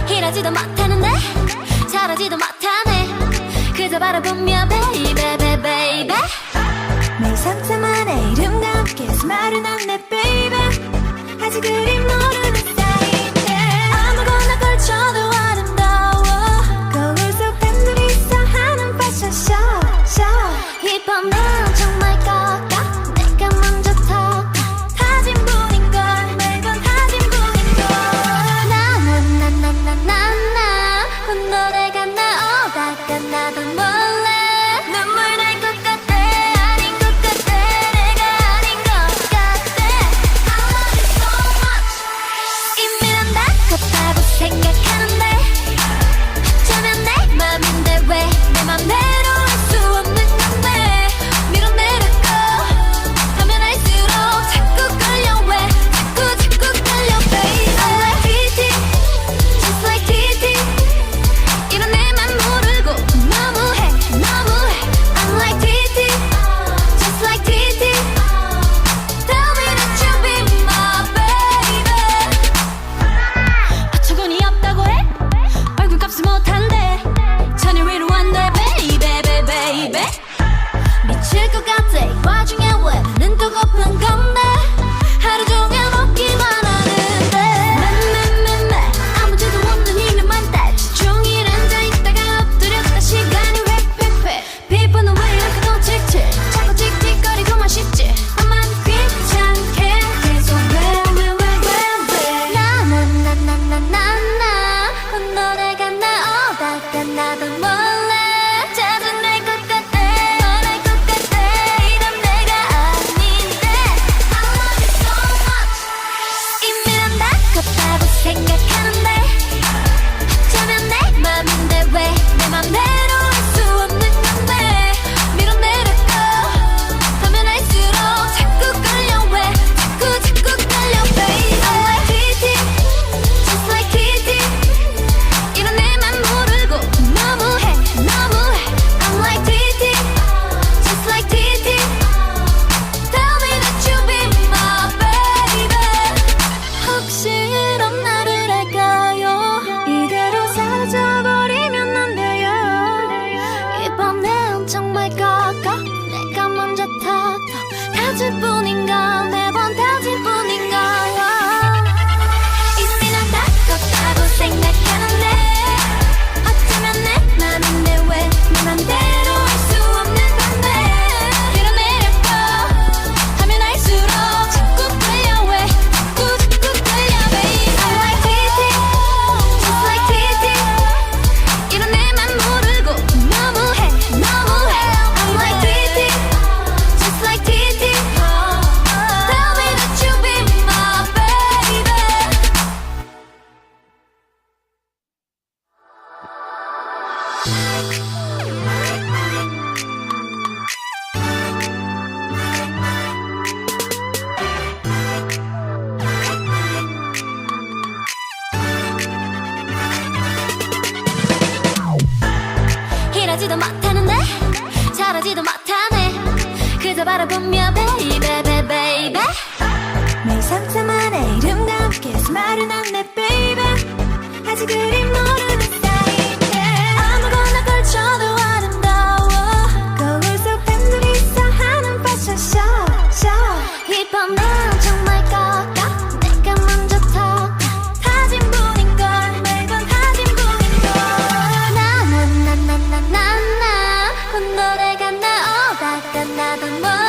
이러지도 못하는데 잘하지도 못하네. 그저 바라보며 baby baby 매일 상상만의 이름과 함께 스마일은 안내 baby. 아직 그리 모르는 사이인데 아무거나 걸쳐도 아름다워. 거울 속 단둘이서 하는 패션쇼 이밤 난 정말 깎아 내가 먼저 타 타진 분인걸 매번 타진 분인걸 나나나나나나 노래가 나오다가 나도 몰래 눈물 날 것 같아. 아닌 것 같아. 내가 아닌 것 같아. I love you so much. 이미 난 다 컸다고 생각하는데 어쩌면 내 맘인데 왜 내 맘대로 할 수 없는 건데 밀어내려고 하면 할수록 자꾸 끌려. 왜 자꾸 끌려 baby. I'm like TT just like TT 이런 내맘 모르고 너무해 I'm like TT just like TT Tell me that you be my baby. 어처구니 없다고 해? 얼굴값을 못한대. 천일 위로 안돼 baby baby 미칠 것 같아. 이 와중에 왜 눈 또 고픈 건데 하루 종일 먹기만 하는데 맴 아무데도 없는 이름만 따지 종일 앉아있다가 엎드렸다 시간이 휙휙휙 피부는 왜 이렇게 더 칙칙 자꾸 틱틱거리고만 싶지. 나만 귀찮게 계속 왜 나나나나나나 노래가 나오다가 나도 몰래 짜증날 것 같아. 원할 것 같아. 이런 내가 아닌데 I love you so much. 이미 난 다 컸다고 생각하는데 어쩌면 내 맘인데 왜 내 맘대로 할 수 없는 건데 밀어내려고 하면 할수록 자꾸 끌려. 왜 자꾸 끌려 baby. I'm like TT just like TT 이런 내맘 모르고 너무해 I'm like TT just like TT Tell me that you be my baby. 혹시 이런 나를 알까요? 이대로 사라져버리면 안 돼요. 이번 난 정말 깎아 내가 먼저 타 타질 뿐인가 매번 타질 뿐인가 이미 난 다 컸다고 생각하는데 어쩌면 내 맘인데 왜 내 맘대로 할 수 없는 건데 밀어내려고 하면 할수록 자꾸 끌려. 왜 자꾸 끌려 baby. I'm like TT just like TT 이런 내맘 모르고 너무해 I'm like TT just like TT Tell me that you be my baby. 이러지도 못하는데 잘하지도 못하네. 그저 바라보며 baby baby 매일 상상만의 이름과 함께 스마일은 안내 baby. 아직 그리 모르는 사이인데 아무거나 걸쳐도 아름다워. 거울 속 단둘이서 하는 패션쇼 이밤 난 정말 깎아 내가 먼저 타 타진 분인걸 매번 타진 분인걸 나나나나나나 노래가 나오다가 나도 몰래